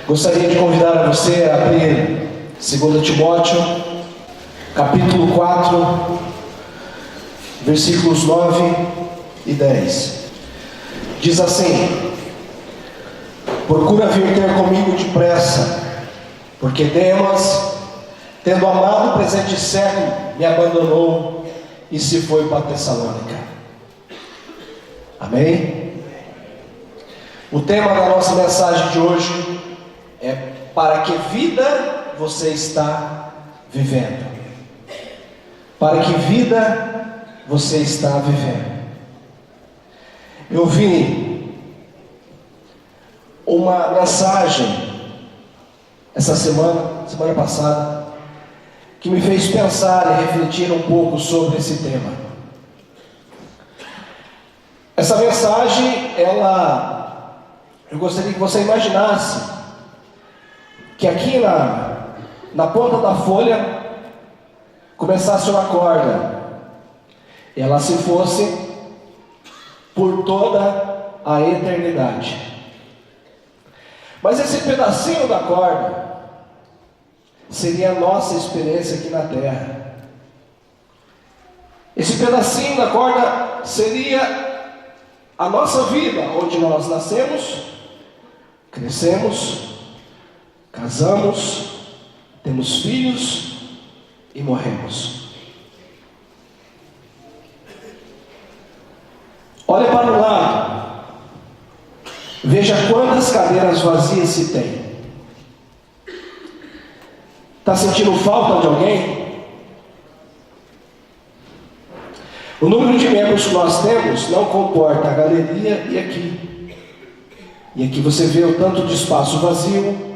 Gostaria de convidar a você a abrir 2 Timóteo, capítulo 4, versículos 9 e 10. Diz assim: procura vir ter comigo depressa, porque Demas, tendo amado o presente século, me abandonou e se foi para Tessalônica. Amém? O tema da nossa mensagem de hoje é: para que vida você está vivendo? Para que vida você está vivendo? Eu vi uma mensagem essa semana passada, que me fez pensar e refletir um pouco sobre esse tema. Essa mensagem, eu gostaria que você imaginasse que aqui na ponta da folha começasse uma corda, e ela se fosse por toda a eternidade. Mas esse pedacinho da corda seria a nossa experiência aqui na terra. Esse pedacinho da corda seria a nossa vida, onde nós nascemos, crescemos, casamos, temos filhos e morremos. Olha para o lado, veja quantas cadeiras vazias se tem. Está sentindo falta de alguém? O número de membros que nós temos não comporta a galeria e aqui. E aqui você vê o tanto de espaço vazio.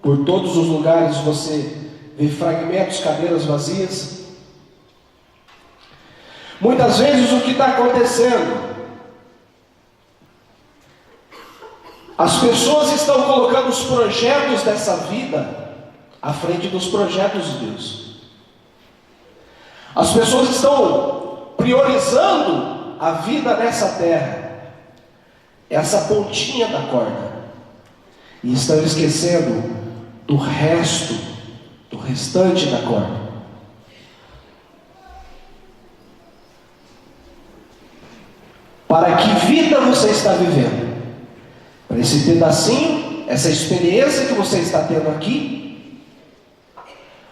Por todos os lugares você vê fragmentos, cadeiras vazias. Muitas vezes o que está acontecendo? As pessoas estão colocando os projetos dessa vida à frente dos projetos de Deus. As pessoas estão priorizando a vida nessa terra, essa pontinha da corda, e estão esquecendo do restante da corda. Para que vida você está vivendo? Para esse pedacinho, essa experiência que você está tendo aqui?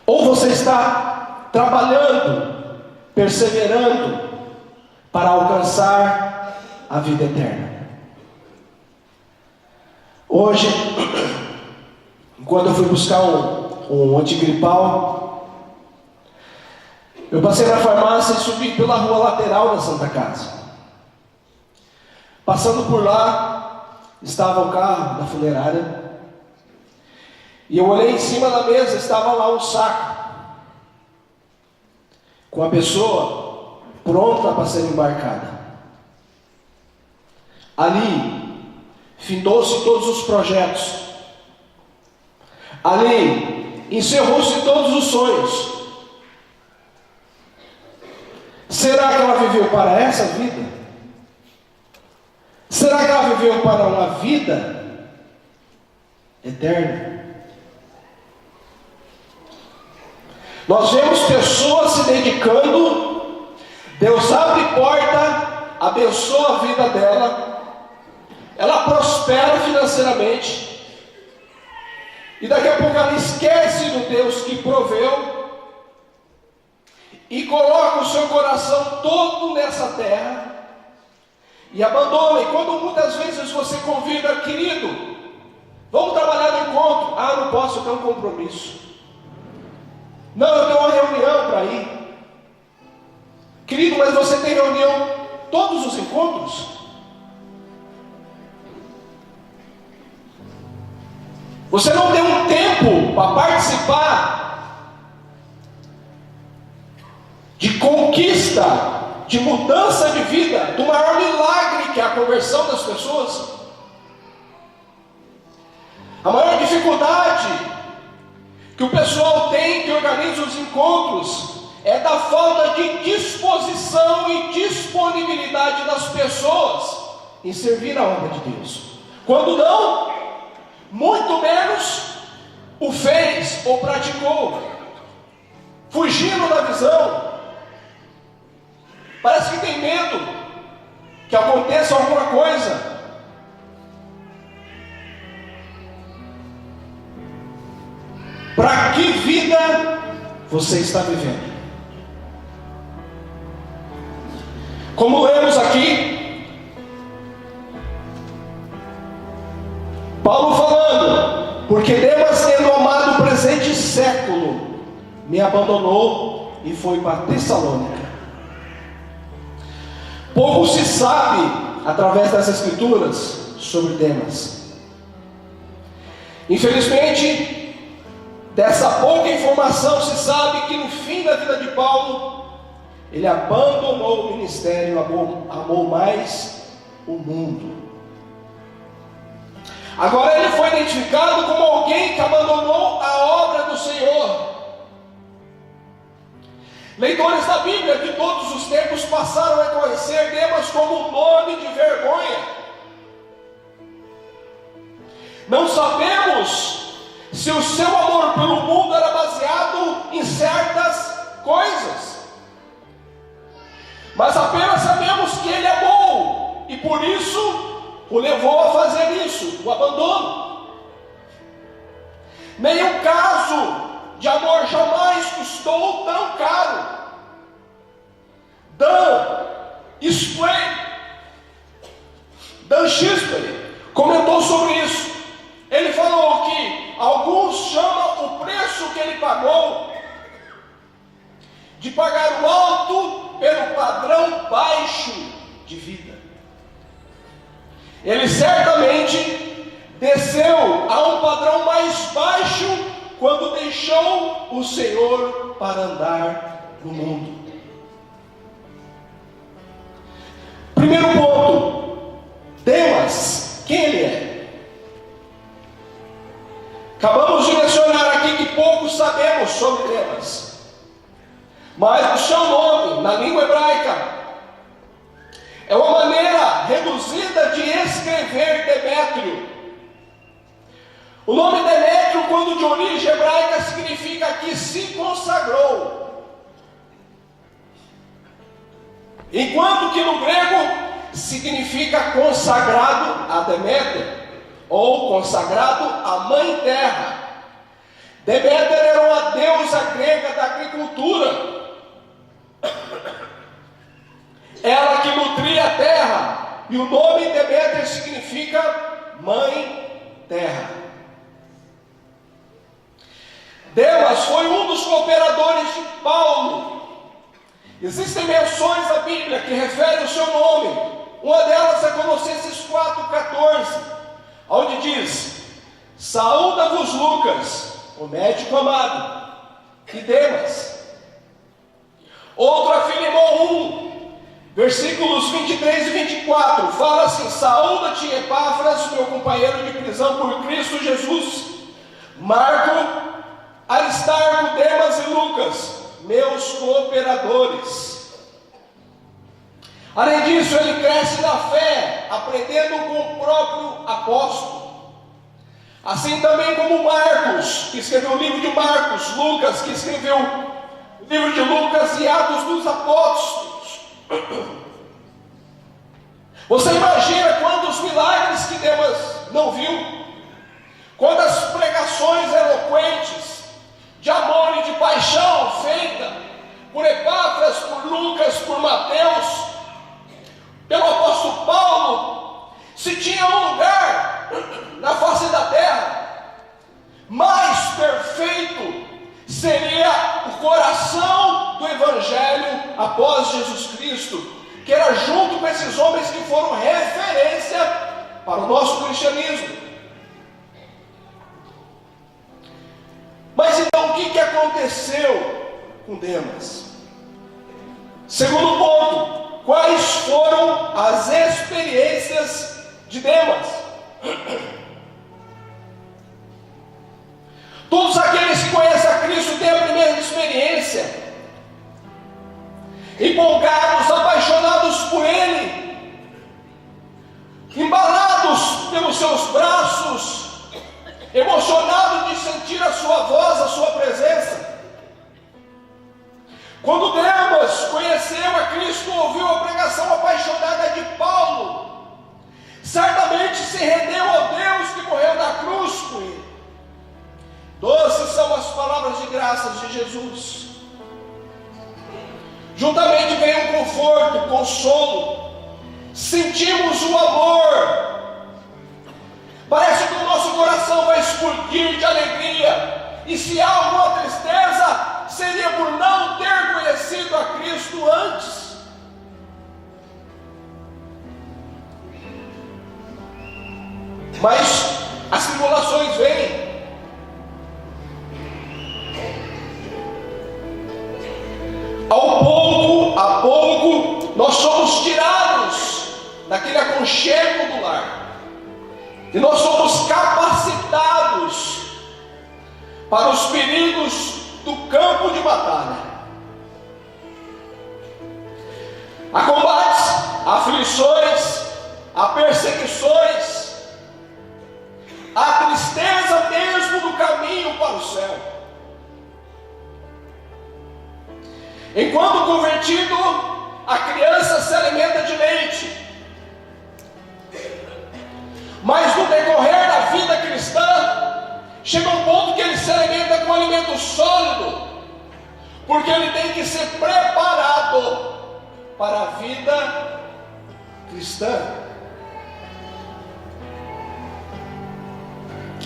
Ou você está trabalhando, perseverando para alcançar a vida eterna? Hoje, quando eu fui buscar um antigripal, eu passei na farmácia e subi pela rua lateral da Santa Casa. Passando por lá, estava o carro da funerária. E eu olhei em cima da mesa, estava lá um saco, com a pessoa pronta para ser embarcada. Ali, findou-se todos os projetos. Ali, encerrou-se todos os sonhos. Será que ela viveu para essa vida? Será que ela viveu para uma vida eterna? Nós vemos pessoas se dedicando, Deus abre porta, abençoa a vida dela, ela prospera financeiramente, e daqui a pouco ela esquece do Deus que proveu, e coloca o seu coração todo nessa terra, e abandona. E quando muitas vezes você convida: querido, vamos trabalhar no encontro. Ah, não posso, eu tenho um compromisso. Não, eu tenho uma reunião para ir. Querido, mas você tem reunião todos os encontros? Você não tem um tempo para participar de conquista, de mudança de vida, do maior milagre que é a conversão das pessoas? A maior dificuldade que o pessoal tem, que organiza os encontros, é da falta de disposição e disponibilidade das pessoas em servir a obra de Deus. Quando não, muito menos o fez ou praticou, fugindo da visão. Parece que tem medo que aconteça alguma coisa. Para que vida você está vivendo? Como lemos aqui, Paulo falando: porque Demas, tendo amado o presente século, me abandonou e foi para Tessalônica. Pouco se sabe, através das Escrituras, sobre Demas. Infelizmente, dessa pouca informação se sabe que no fim da vida de Paulo, ele abandonou o ministério, amou mais o mundo. Agora ele foi identificado como alguém que abandonou a obra do Senhor. Leitores da Bíblia de todos os tempos passaram a conhecer Demas como um nome de vergonha. Não sabemos se o seu amor pelo mundo era baseado em certas coisas, mas apenas sabemos que ele amou e por isso o levou a fazer isso, o abandono. Nenhum caso de amor jamais custou tão caro. Dan Shisbury comentou sobre isso. Ele falou que alguns chamam o preço que ele pagou de pagar o alto pelo padrão baixo de vida. Ele certamente desceu a um padrão mais baixo quando deixou o Senhor para andar no mundo. Primeiro ponto, Demas, quem ele é? Acabamos de mencionar aqui que pouco sabemos sobre Demas, mas o seu nome, na língua hebraica, é uma maneira reduzida de escrever Demétrio. O nome Demétrio, quando de origem hebraica, significa que se consagrou. Enquanto que no grego significa consagrado a Deméter, ou consagrado à Mãe Terra. Deméter era uma deusa grega da agricultura. Ela que nutria a terra, e o nome Deméter significa Mãe Terra. Demas foi um dos cooperadores de Paulo. Existem menções na Bíblia que referem o seu nome. Uma delas é Colossenses 4,14, onde diz: saúda-vos Lucas, o médico amado, e Demas. Outra, Filemão 1, versículos 23 e 24, fala assim: saúda-te, Epáfras, meu companheiro de prisão por Cristo Jesus, Marco, Aristarco, Demas e Lucas, meus cooperadores. Além disso, ele cresce na fé, aprendendo com o próprio apóstolo. Assim também como Marcos, que escreveu o livro de Marcos, Lucas, que escreveu o livro de Lucas e Atos dos Apóstolos. Você imagina quantos milagres que Demas não viu? Quantas pregações eloquentes de amor e de paixão feita por Epáfras, por Lucas, por Mateus, pelo apóstolo Paulo. Se tinha um lugar na face da terra mais perfeito, seria o coração do Evangelho após Jesus Cristo, que era junto com esses homens que foram referência para o nosso cristianismo. Mas então o que aconteceu com Demas? Segundo ponto, quais foram as experiências de Demas? Todos aqueles que conhecem a Cristo têm a primeira experiência, empolgados, apaixonados por Ele, embalados pelos seus braços, graças de Jesus. Juntamente vem um conforto, consolo. Sentimos o amor. Parece que o nosso coração vai explodir de alegria. E se há alguma tristeza, seria por não ter conhecido a Cristo antes. Mas as tribulações vêm. A pouco, nós somos tirados daquele aconchego do lar. E nós somos capacitados para os perigos do campo de batalha. Há combates, há aflições, há perseguições, há tristeza mesmo no caminho para o céu. Enquanto convertido, a criança se alimenta de leite. Mas no decorrer da vida cristã, chega um ponto que ele se alimenta com alimento sólido, porque ele tem que ser preparado para a vida cristã.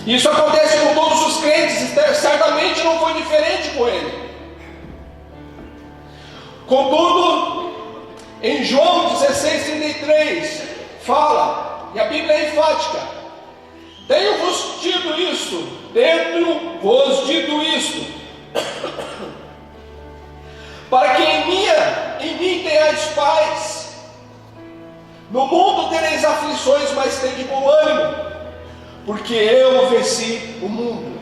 Isso acontece com todos os crentes, e certamente não foi diferente com ele. Contudo, em João 16:33, fala, e a Bíblia é enfática: tenho-vos dito isto, para que em mim tenhais paz. No mundo tereis aflições, mas tende bom ânimo, porque eu venci o mundo.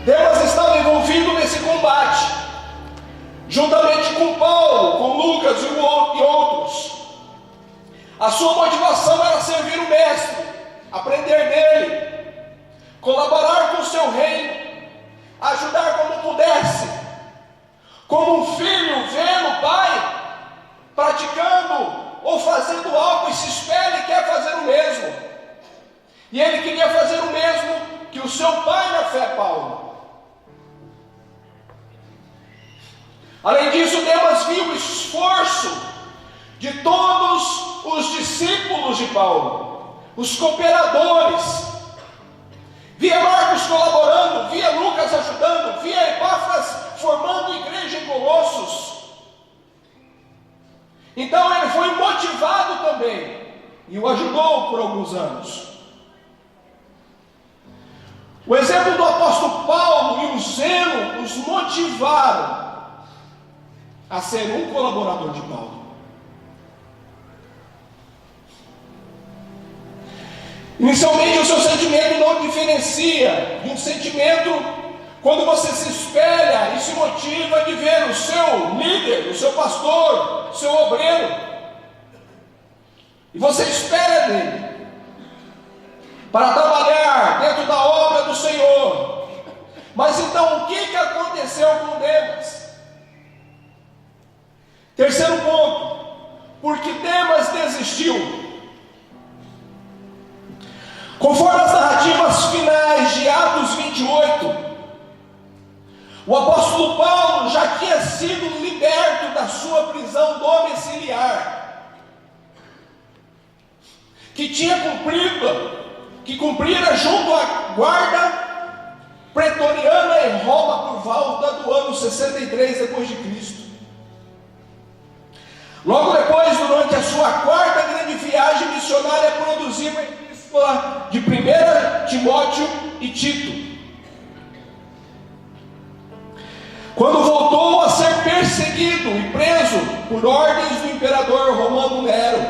Demas estava envolvido nesse combate, juntamente com Paulo, com Lucas e outros. A sua motivação era servir o mestre, aprender dele, colaborar com o seu reino, ajudar como pudesse, como um filho vendo o pai praticando ou fazendo algo e se espelha e quer fazer o mesmo. E ele queria fazer o mesmo que o seu pai na fé, Paulo. Além disso, Demas viu o esforço de todos os discípulos de Paulo, os cooperadores. Via Marcos colaborando, via Lucas ajudando, via Epáfras formando igreja em Colossos. Então ele foi motivado também e o ajudou por alguns anos. O exemplo do apóstolo Paulo e o zelo os motivaram a ser um colaborador de Paulo. Inicialmente o seu sentimento não diferencia de um sentimento quando você se espelha e se motiva de ver o seu líder, o seu pastor, o seu obreiro, e você espera dele para trabalhar dentro da obra do Senhor. Mas então o que aconteceu com Demas? Terceiro ponto, porque Demas desistiu. Conforme as narrativas finais de Atos 28, o apóstolo Paulo já tinha sido liberto da sua prisão domiciliar, que cumprira junto à guarda pretoriana em Roma por volta do ano 63 depois de Cristo. Logo depois, durante a sua quarta grande viagem missionária, produziu a epístola de 1 Timóteo e Tito. Quando voltou a ser perseguido e preso por ordens do imperador romano Nero.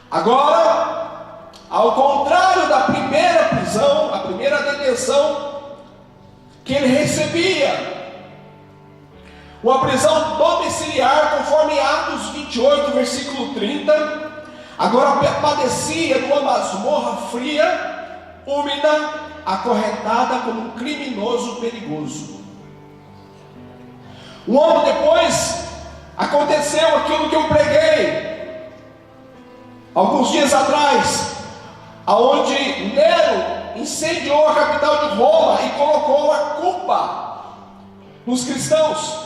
Agora, ao contrário da primeira prisão, a primeira detenção que ele recebia, uma prisão domiciliar, conforme Atos 28, versículo 30, agora padecia numa masmorra fria, úmida, acorrentada como um criminoso perigoso. Um ano depois, aconteceu aquilo que eu preguei alguns dias atrás. aonde Nero incendiou a capital de Roma e colocou a culpa nos cristãos.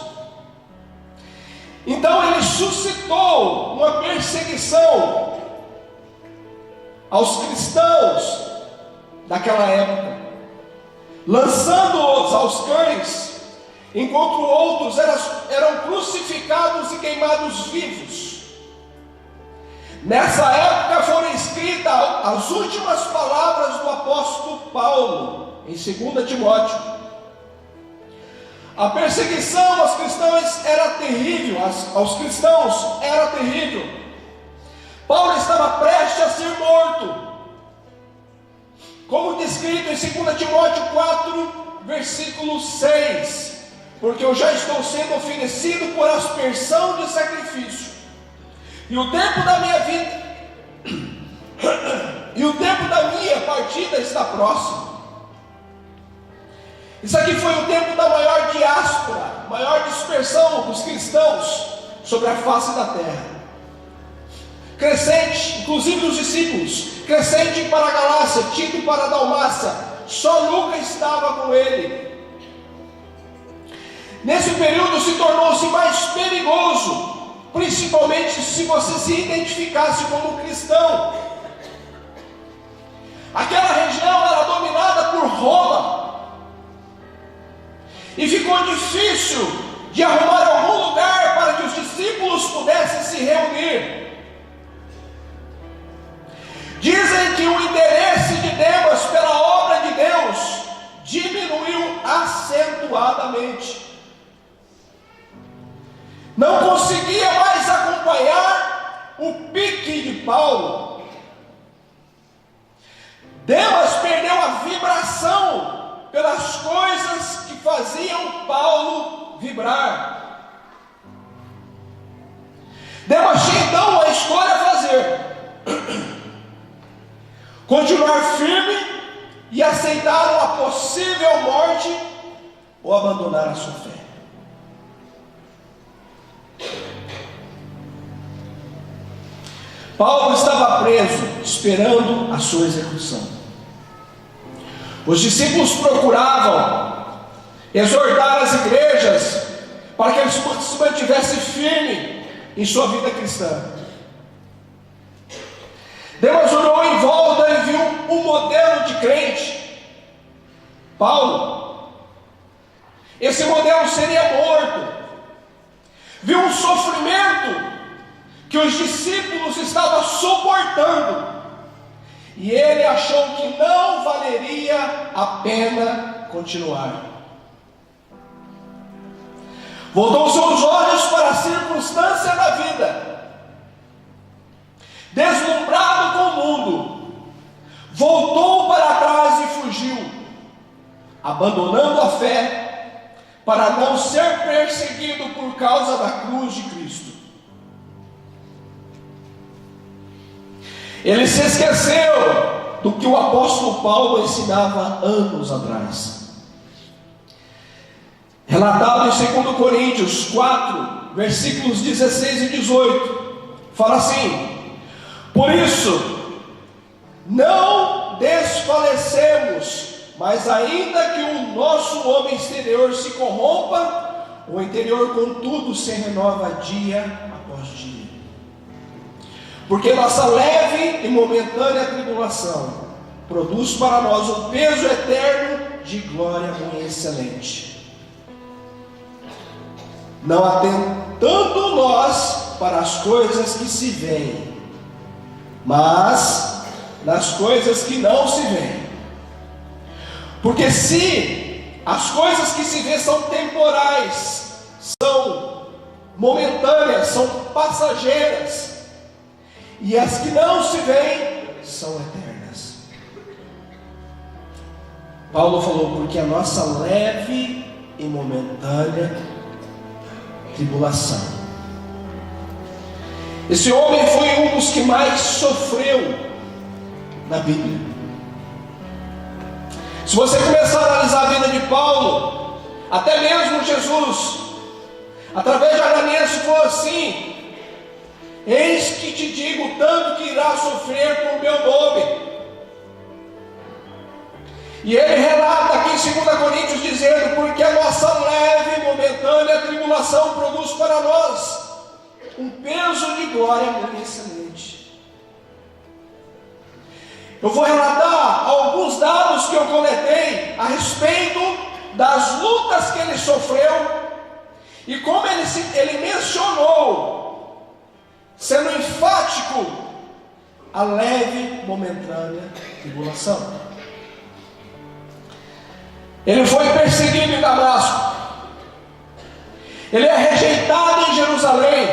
Então ele suscitou uma perseguição aos cristãos daquela época, lançando-os aos cães, enquanto outros eram crucificados e queimados vivos. Nessa época foram escritas as últimas palavras do apóstolo Paulo, em 2 Timóteo. A perseguição aos cristãos era terrível, Paulo estava prestes a ser morto, como descrito em 2 Timóteo 4, versículo 6, porque eu já estou sendo oferecido por aspersão de sacrifício, e o tempo da minha vida e o tempo da minha partida está próximo. Isso aqui foi o tempo da maior diáspora, maior dispersão dos cristãos sobre a face da terra. Crescente, inclusive os discípulos, crescente para a Galácia, Tito para a Dalmácia, só Lucas estava com ele. Nesse período se tornou-se mais perigoso, principalmente se você se identificasse como cristão. Aquela região era dominada por Roma, e ficou difícil de arrumar algum lugar para que os discípulos pudessem se reunir. Dizem que o interesse de Demas pela obra de Deus diminuiu acentuadamente. Não conseguia mais acompanhar o pique de Paulo. Demas perdeu a vibração pelas coisas que faziam Paulo vibrar. Demas tinha então uma escolha a fazer: continuar firme e aceitar uma possível morte, ou abandonar a sua fé. Paulo estava preso, esperando a sua execução. Os discípulos procuravam exortar as igrejas para que eles se mantivessem firmes em sua vida cristã. Deus olhou em volta e viu um modelo de crente, Paulo. Esse modelo seria morto. Viu um sofrimento que os discípulos estavam suportando, e ele achou que não valeria a pena continuar. Voltou seus olhos para a circunstância da vida, deslumbrado com o mundo, voltou para trás e fugiu, abandonando a fé, para não ser perseguido por causa da cruz de Cristo. Ele se esqueceu do que o apóstolo Paulo ensinava anos atrás. Relatado em 2 Coríntios 4, versículos 16 e 18, fala assim: por isso, não desfalecemos, mas ainda que o nosso homem exterior se corrompa, o interior contudo se renova dia após dia. Porque nossa leve e momentânea tribulação produz para nós um peso eterno de glória muito excelente, não atentando nós para as coisas que se veem, mas nas coisas que não se veem. Porque se as coisas que se vê são temporais, são momentâneas, são passageiras, e as que não se veem são eternas. Paulo falou: porque a nossa leve e momentânea tribulação. Esse homem foi um dos que mais sofreu na Bíblia. Se você começar a analisar a vida de Paulo, até mesmo Jesus, através de Ananias, falou assim: eis que te digo tanto que irás sofrer por meu nome. E ele relata aqui em 2 Coríntios dizendo: porque a nossa leve e momentânea tribulação produz para nós um peso de glória muito excelente. Eu vou relatar alguns dados que eu coletei a respeito das lutas que ele sofreu e como ele mencionou, sendo enfático, a leve momentânea tribulação. Ele foi perseguido em Damasco, ele é rejeitado em Jerusalém,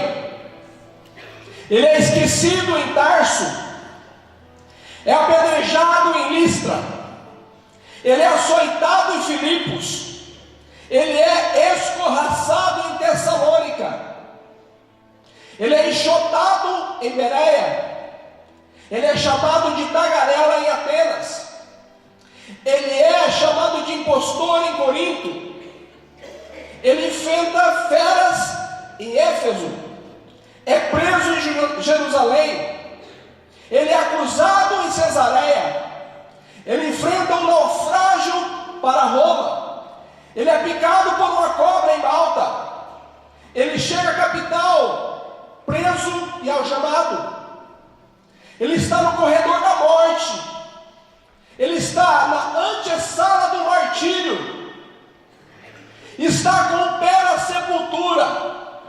ele é esquecido em Tarso, é apedrejado em Listra, ele é açoitado em Filipos, ele é escorraçado em Tessalônica, ele é enxotado em Bereia, ele é chamado de tagarela em Atenas, ele é chamado de impostor em Corinto, ele enfrenta feras em Éfeso, é preso em Jerusalém, ele é acusado em Cesareia, ele enfrenta um naufrágio para Roma, ele é picado por uma cobra em Malta, ele chega à capital preso e algemado, ele está no corredor da morte, ele está na antessala do martírio, está com o pé na sepultura,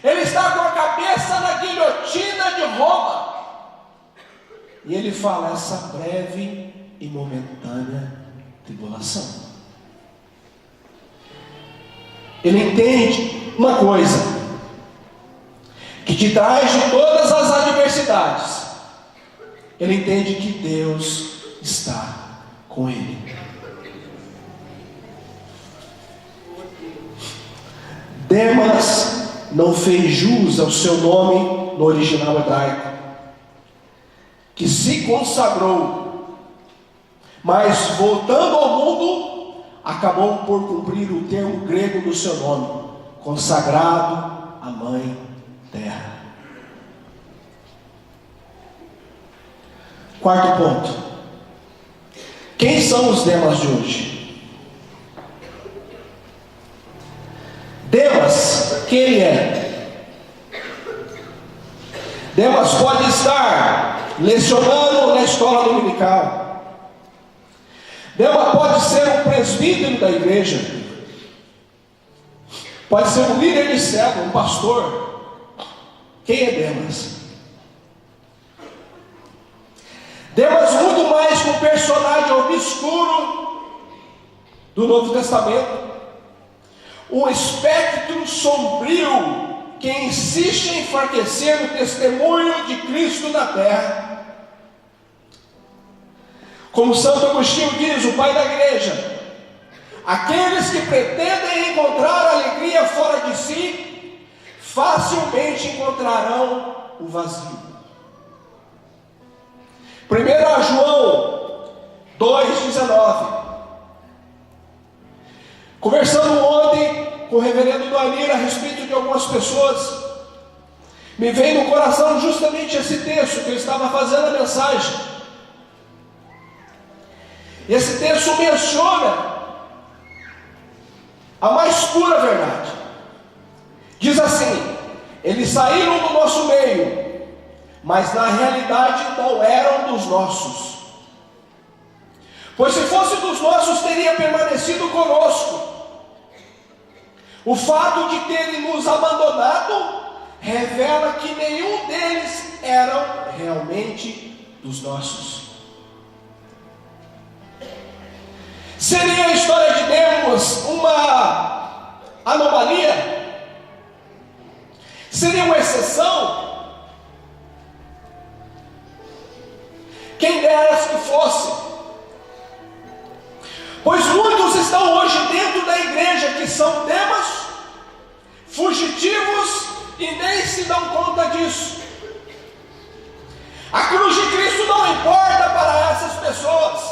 ele está com a cabeça na guilhotina de Roma, e ele fala essa breve e momentânea tribulação. Ele entende uma coisa, que de trás de todas as adversidades, ele entende que Deus está com ele. Demas não fez jus ao seu nome no original hebraico, que se consagrou, mas voltando ao mundo, acabou por cumprir o termo grego do seu nome, consagrado à mãe terra. Quarto ponto: quem são os Demas de hoje? Demas, quem ele é? Demas pode estar lecionando na escola dominical, Demas pode ser um presbítero da igreja, pode ser um líder de célula, um pastor. Quem é Demas? Demas muito mais que um personagem obscuro do Novo Testamento, um espectro sombrio que insiste em enfraquecer o testemunho de Cristo na terra. Como Santo Agostinho diz, o pai da igreja: aqueles que pretendem encontrar alegria fora de si, facilmente encontrarão o vazio. 1 João 2,19. Conversando ontem com o reverendo Doanir a respeito de algumas pessoas, me veio no coração justamente esse texto que eu estava fazendo a mensagem. Esse texto menciona a mais pura verdade. Diz assim: eles saíram do nosso meio, mas na realidade não eram dos nossos. Pois se fosse dos nossos, teria permanecido conosco. O fato de terem nos abandonado revela que nenhum deles eram realmente dos nossos. Seria a história de Demas uma anomalia? Seria uma exceção? Quem dera que fosse. Pois muitos estão hoje dentro da igreja que são Demas, fugitivos e nem se dão conta disso. A cruz de Cristo não importa para essas pessoas.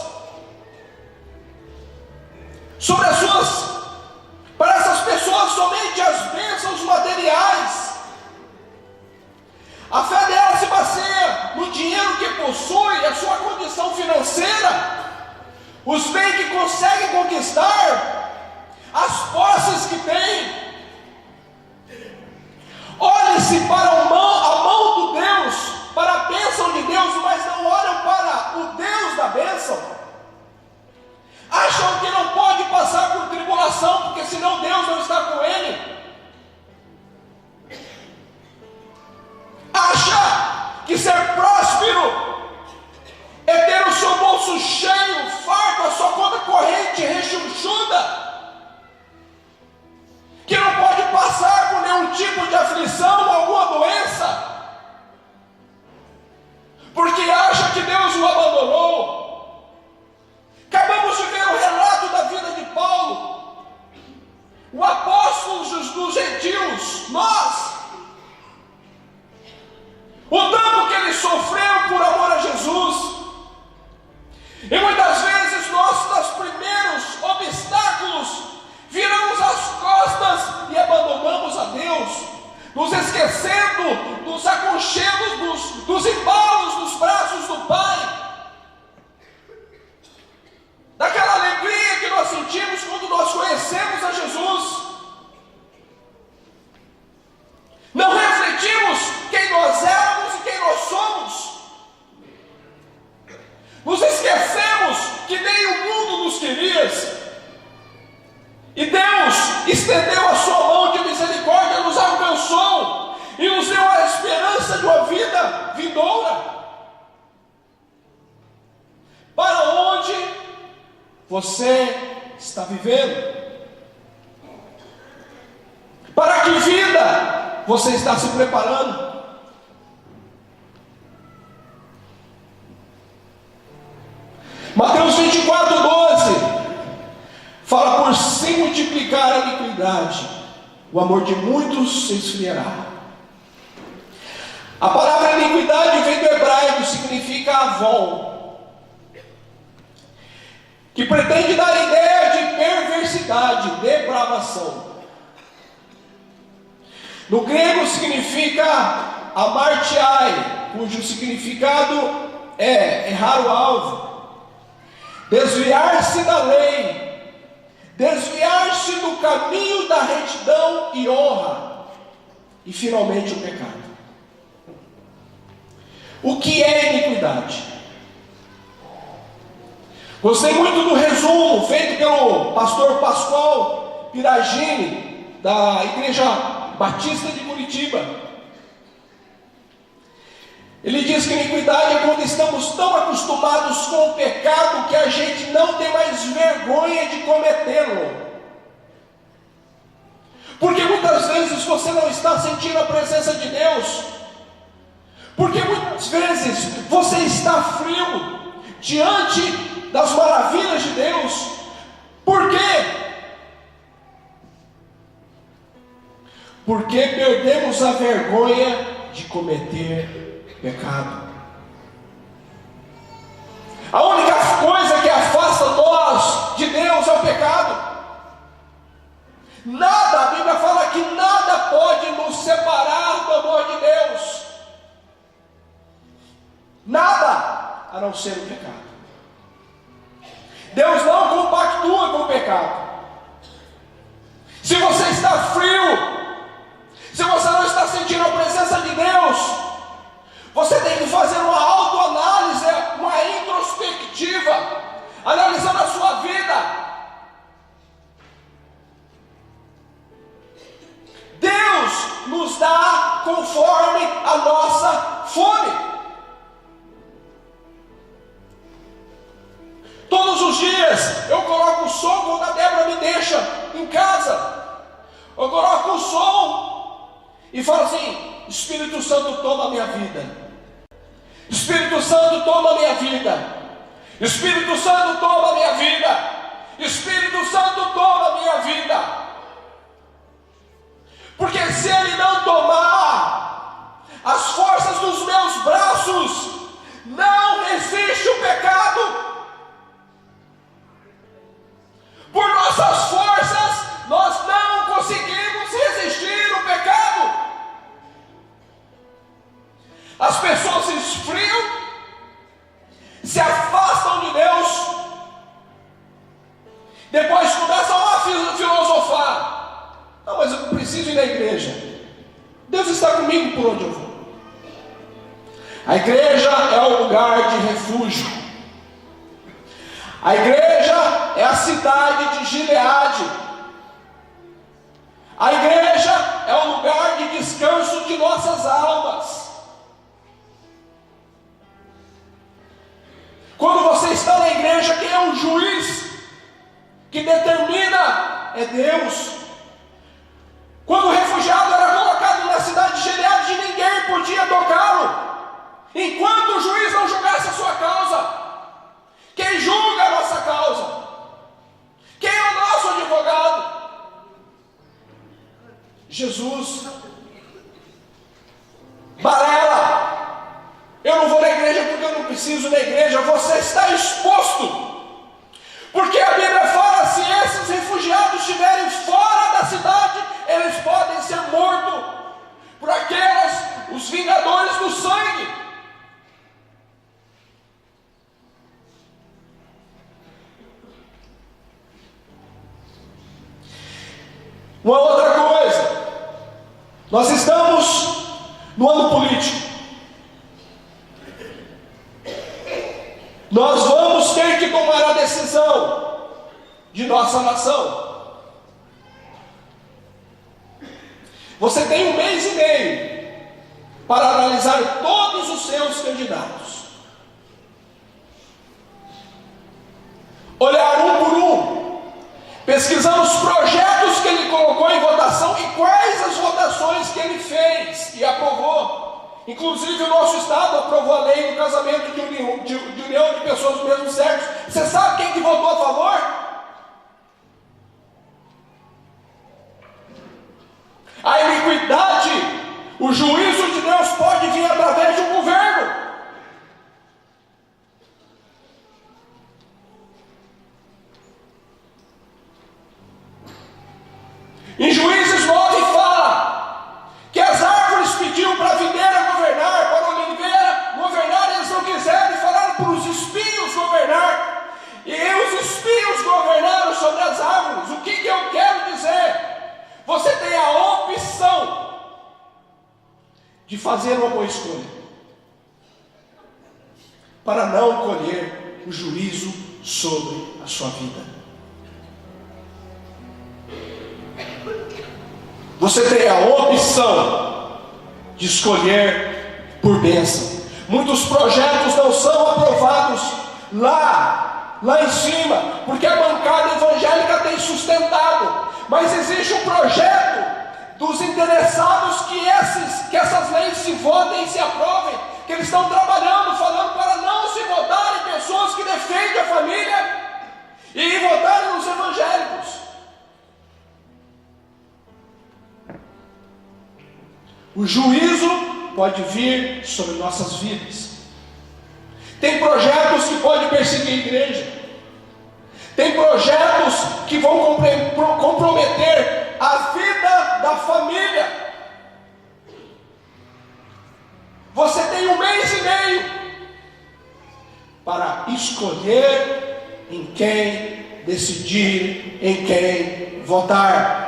Para essas pessoas somente as bênçãos materiais. A fé dela se baseia no dinheiro que possui, a sua condição financeira. os bens que conseguem conquistar, as posses que têm. Olhem-se para a mão do Deus, para a bênção de Deus, mas não olham para o Deus da bênção. Acham que não pode passar por tribulação, porque senão Deus não está com ele. Acha que ser próspero é ter o seu bolso cheio, farto, a sua conta corrente rechonchuda, que não pode passar por nenhum tipo de aflição, alguma doença, porque acha que Deus o abandonou. Acabamos de ver o relato da vida de Paulo, o apóstolo dos gentios, nós. O tanto que ele sofreu por amor a Jesus. E muitas vezes nós, nos primeiros obstáculos, viramos as costas e abandonamos a Deus, nos esquecendo dos aconchegos, dos embalos dos braços do Pai, daquela alegria que nós sentimos quando nós conhecemos a Jesus. Não refletimos quem nós éramos e quem nós somos. Nos esquecemos que nem o mundo nos queria. E Deus estendeu a sua mão de misericórdia, nos alcançou e nos deu a esperança de uma vida vindoura. Para onde você está vivendo? Para que vida você está se preparando? Mateus 24:12 fala: por se multiplicar a iniquidade, o amor de muitos se esfriará. A palavra iniquidade vem do hebraico, significa avon, que pretende dar a ideia de perversidade, depravação. No grego significa amartiai, cujo significado é errar o alvo, desviar-se da lei, desviar-se do caminho da retidão e honra, e finalmente o pecado. O que é iniquidade? Gostei muito do resumo feito pelo pastor Pascoal Piragini, da Igreja Batista de Curitiba. Ele diz que iniquidade é quando estamos tão acostumados com o pecado que a gente não tem mais vergonha de cometê-lo. Porque muitas vezes você não está sentindo a presença de Deus, porque muitas vezes você está frio diante das maravilhas de Deus. Por quê? Porque perdemos a vergonha de cometer pecado. A única coisa que afasta nós de Deus é o pecado. Nada, a Bíblia fala que nada pode nos separar do amor de Deus. Nada, a não ser o pecado. Deus não compactua com o pecado. Se você está frio, se você não está sentindo a presença de Deus, você tem que fazer uma autoanálise, uma introspectiva, analisando a sua vida. Deus nos dá conforme a nossa fome. Todos os dias eu coloco o som quando a Débora me deixa em casa. Eu coloco o som e falo assim: Espírito Santo, toma a minha vida. Espírito Santo, toma a minha vida. Espírito Santo, toma a minha vida. Espírito Santo, toma a minha vida. Porque se Ele não tomar as forças dos meus braços, não resiste o pecado. Por nossas forças, nós não conseguimos resistir o pecado. As pessoas se esfriam, se afastam de Deus, Deus está comigo por onde eu vou. A igreja é o lugar de refúgio. A igreja é a cidade de Gileade. A igreja é o lugar de descanso de nossas almas. Quando você está na igreja, quem é o juiz que determina é Deus. Quando o refugiado era colocado na cidade de Gileade, ninguém podia tocá-lo enquanto o juiz não julgasse a sua causa. Quem julga a nossa causa? Quem é o nosso advogado? Jesus. Balela, eu não vou na igreja porque eu não preciso da igreja. Você está exposto, porque a Bíblia fala: se esses refugiados estiverem fora da cidade, eles podem ser mortos por os vingadores do sangue. Uma outra coisa, nós estamos no ano político. Nós vamos ter que tomar a decisão de nossa nação. Você tem 1 mês e meio para analisar todos os seus candidatos, olhar um por um, pesquisar os projetos que ele colocou em votação e quais as votações que ele fez e aprovou. Inclusive o nosso estado aprovou a lei do casamento de união de pessoas do mesmo sexo. Você sabe quem que votou a favor? A iniquidade, o juízo de Deus pode vir através de um governo. Em Juízes 9 fala que as árvores pediam para a videira governar, para a oliveira governar, eles não quiseram, e falaram para os espinhos governar, e os espinhos governaram sobre as árvores. O que eu quero dizer? Você tem a opção de fazer uma boa escolha, para não colher o juízo sobre a sua vida. Você tem a opção de escolher por bênção. Muitos projetos não são aprovados lá em cima, porque a bancada evangélica tem sustentado. Mas existe um projeto dos interessados que essas leis se votem e se aprovem, que eles estão trabalhando, falando para não se votar em pessoas que defendem a família e votarem nos evangélicos. O juízo pode vir sobre nossas vidas. Tem projetos que podem perseguir a igreja. Tem projetos que vão comprometer a vida da família. Você tem 1 mês e meio para escolher em quem decidir, em quem votar.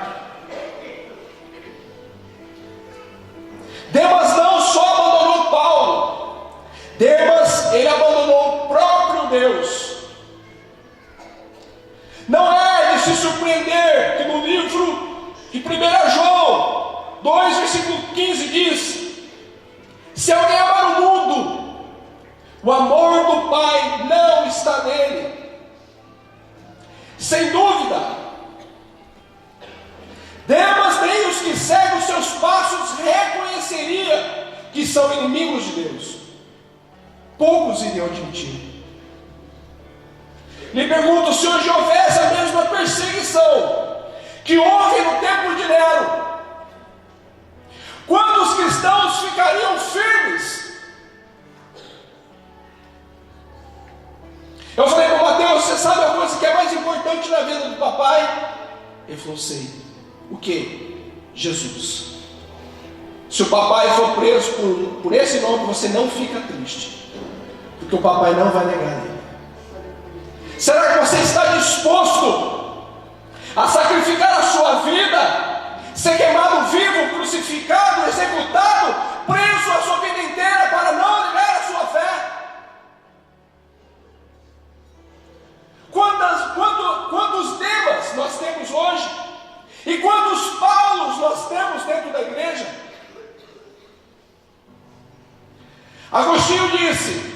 Demas não só abandonou Paulo, Demas, ele abandonou o próprio Deus. Não é de se surpreender que no livro de 1 João 2, versículo 15 diz: se alguém amar o mundo, o amor do Pai não está nele. Sem dúvida, Demas, nem os que seguem os seus passos reconheceria que são inimigos de Deus. Poucos iriam admitir. Lhe pergunto, se hoje houvesse a mesma perseguição que houve no tempo de Nero, quantos cristãos ficariam firmes? Eu falei para o Mateus: você sabe a coisa que é mais importante na vida do papai? Ele falou: sei. O que? Jesus. Se o papai for preso por esse nome, você não fica triste, porque o papai não vai negar ele. Será que você está disposto a sacrificar a sua vida, ser queimado vivo, crucificado, executado Agostinho disse: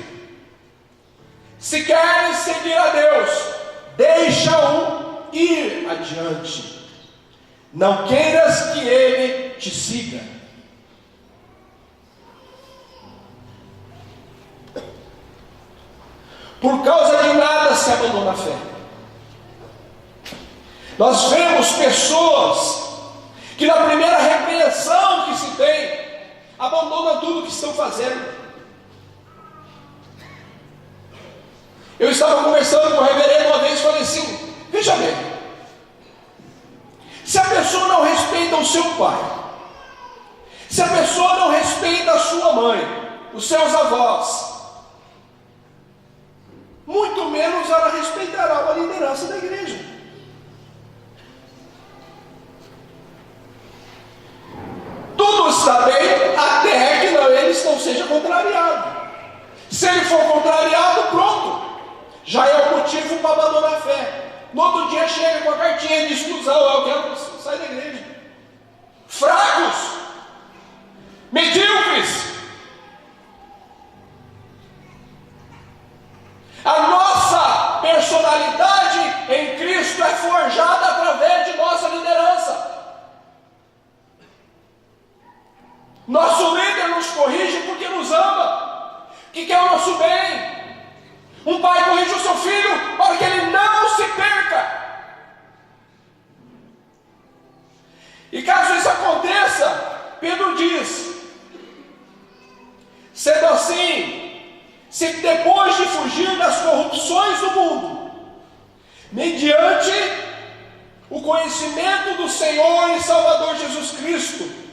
se queres seguir a Deus, deixa-o ir adiante. Não queiras que ele te siga. Por causa de nada se abandona a fé. Nós vemos pessoas que na primeira repreensão que se tem, abandonam tudo o que estão fazendo. Eu estava conversando com o reverendo uma vez e falei assim: veja bem, se a pessoa não respeita o seu pai, se a pessoa não respeita a sua mãe, os seus avós, muito menos ela respeitará uma liderança da igreja. Tudo está bem até que eles não sejam contrariados. Se ele for contrariado, pronto, já é o motivo para abandonar a fé. No outro dia chega com a cartinha de exclusão: eu quero sair da igreja. Fracos, medíocres. A nossa personalidade em Cristo é forjada através de nossa liderança. Nosso líder nos corrige porque nos ama, que quer o nosso bem. Um pai corrige o seu filho para que ele não se perca. E caso isso aconteça, Pedro diz: sendo assim, se depois de fugir das corrupções do mundo, mediante o conhecimento do Senhor e Salvador Jesus Cristo,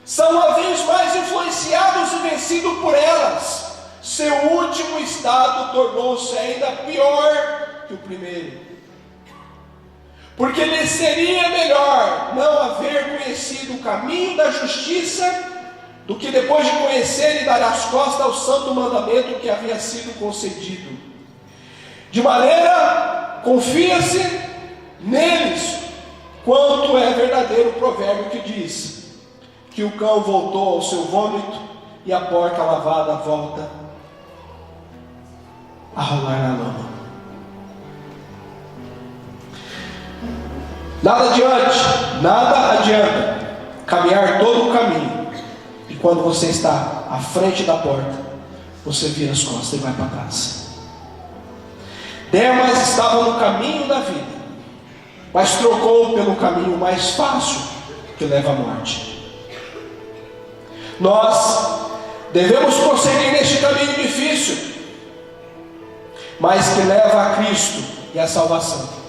são uma vez mais influenciados e vencidos por elas, seu último estado tornou-se ainda pior que o primeiro. Porque lhe seria melhor não haver conhecido o caminho da justiça, do que depois de conhecer e dar as costas ao santo mandamento que havia sido concedido. De maneira, confia-se neles, quanto é verdadeiro o provérbio que diz: que o cão voltou ao seu vômito e a porca lavada volta a rolar na lama. Nada adianta caminhar todo o caminho, e quando você está à frente da porta, você vira as costas e vai para casa. Demas estava no caminho da vida, mas trocou pelo caminho mais fácil, que leva à morte. Nós devemos prosseguir neste caminho difícil, mas que leva a Cristo e a salvação.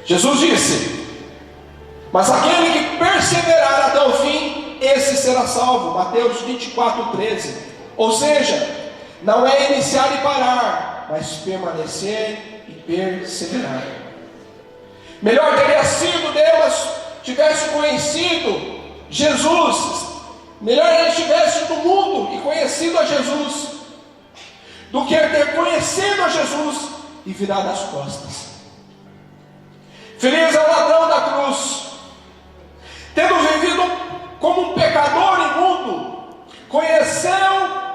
Jesus disse: mas aquele que perseverar até o fim, esse será salvo. Mateus 24:13. Ou seja, não é iniciar e parar, mas permanecer e perseverar. Melhor teria sido Deus tivesse conhecido Jesus, melhor ele estivesse no mundo e conhecido a Jesus, do que ter conhecido a Jesus e virado as costas. Feliz é o ladrão da cruz, tendo vivido como um pecador imundo, conheceu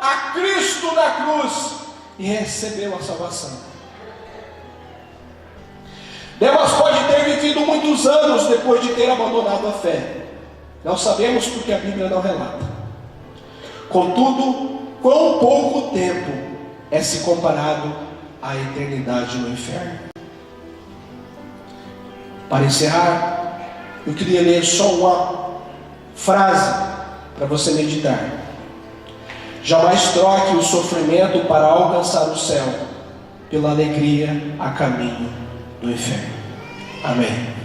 a Cristo na cruz e recebeu a salvação. Demas pode ter vivido muitos anos depois de ter abandonado a fé. Não sabemos porque a Bíblia não relata. Contudo, quão pouco tempo é se comparado à eternidade no inferno. Para encerrar, eu queria ler só uma frase para você meditar. Jamais troque o sofrimento para alcançar o céu pela alegria a caminho do inferno. Amém.